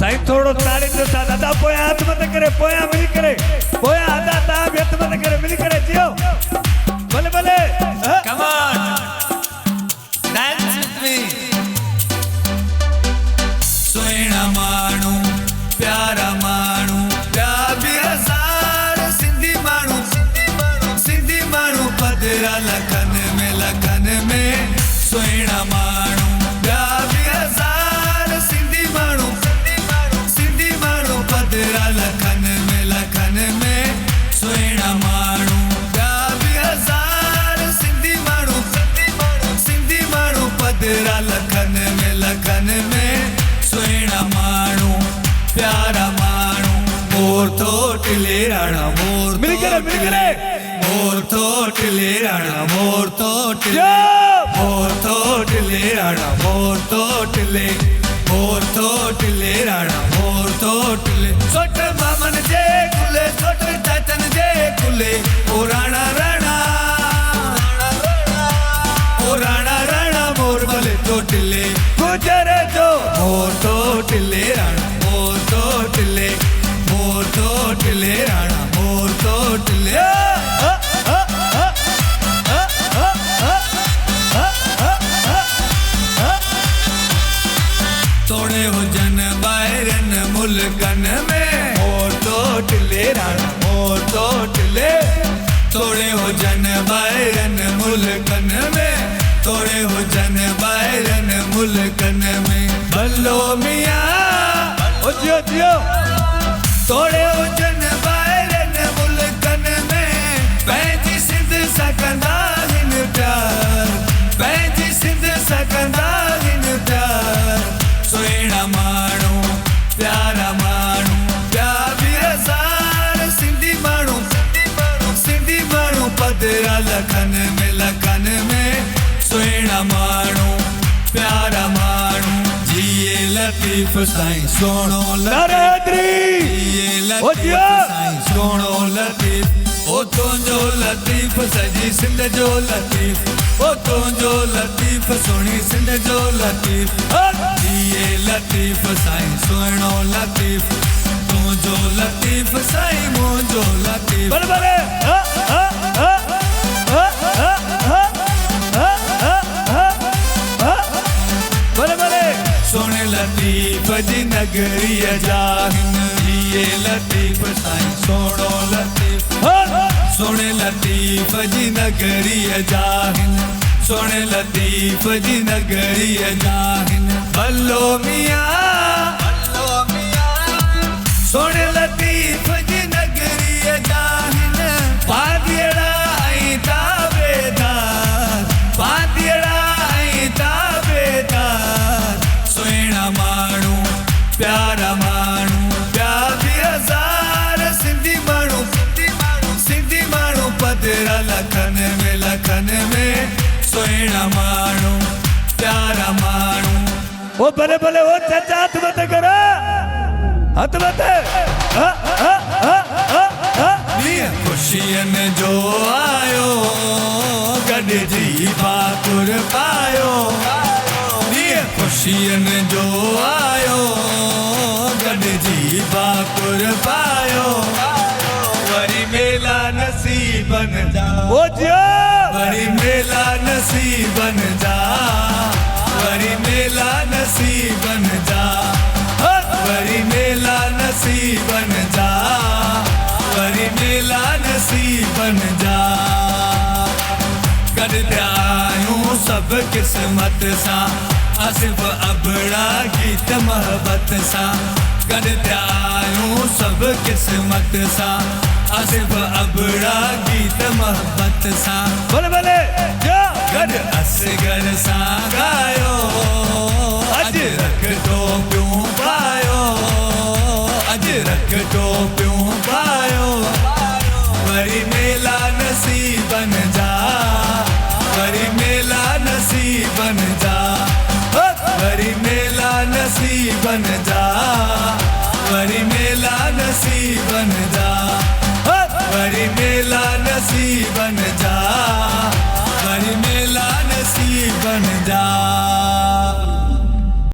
साईं थोड़ो ताड़ी दो सा दादा पोया हाथ मत करे पोया मिली करे पोया आधा ता व्यत मत करे मिली करे जियो भले भले come on dance with me सोना मानू प्यारा मानू प्यार हजार सिंधी मानू पदरा लखन में सोना मानू प्यार हजार सिंधी मानू पदरा लखन में सोना मानू प्यार हजार सिंधी मानू पदरा लखन में सोना मानू प्यारा मानू मोर तो टिले राणा मोर मिली करे मोर तो टिले राणा मोर तो टिले राणा मोर तो टिले राणा मोर तो टिले सोट मामन जे कुले सोट चाचन जे कुले ओ राणा मोर भले तो टिले गुजरे जो मोर तो टिले राणा मोर तो टिले राणा मोर तो टिले तोड़े हो जन बाहरन मुल्कन में मोर तो टिले राणा मोर तो टिले तोड़े हो जन बाहरन मुल्कन में तोड़े हो जन बाहरन मुल्कन में भलो मियां ओ जियो जियो तोड़े हो जन बाहरन मुल्कन में पैंजी सिंध सकंदा हिन प्यार पैंजी सिंध सकंदा हिन प्यार सोना मानू प्यारा मानू प्यार हजार सिंधी मानू पदरा लखन में सोना मानू प्यारा मानू जिए लतीफ साईं सोनो नरेंद्री जिए ओ लतीफ जियो साईं सोनो लतीफ ओ तुंहिंजो लतीफ सजी सिंध जो लतीफ ओ तुंहिंजो लतीफ सोनी सिंध जो लतीफ जिए लतीफ साईं सोनो लतीफ तुंहिंजो लतीफ साईं मुंहिंजो लतीफ भले भले भले भले सोने लतीफ जी नगरी जाहिन जिए लतीफ साईं सोनो लतीफ सोने लतीफ जी नगरी जाहिन सोने लतीफ जी नगरी जाहिन भलो मियां सोने लतीफ जी नगरी जाहिन पादियड़ा आई ताबेदार सोना मानू प्यारा मानू प्यार हजार सिंधी मानू पदरा लखन में सोना मानू प्यारा मानू ओ भले भले ओ चाचा हाथ मत करो हाथ मत खुशियन जो आयो गॾिजी भाकुर पायो खुशियन जो आयो गॾिजी भाकुर पायो वरी मेला नसीबन जा ओ जियो वरी मेला नसीबन जा वरी मेला नसीबन जा वरी मेला नसीबन जा वरी मेला नसीबन जा कर आयूं सब किस्मत सा सिर्फ अबड़ा गीत मोहब्बत सा कर आयूं सब किस्मत सा सिर्फ अबड़ा गीत मोहब्बत सा भले भले जो गड असगर सा गायो अज रख तो क्यों पायो अज रख तो क्यों पायो वरी मेला नसीबन जा वरी मेला नसीबन जा वरी मेला नसीबन जा वरी मेला नसीबन जा वरी मेला नसीब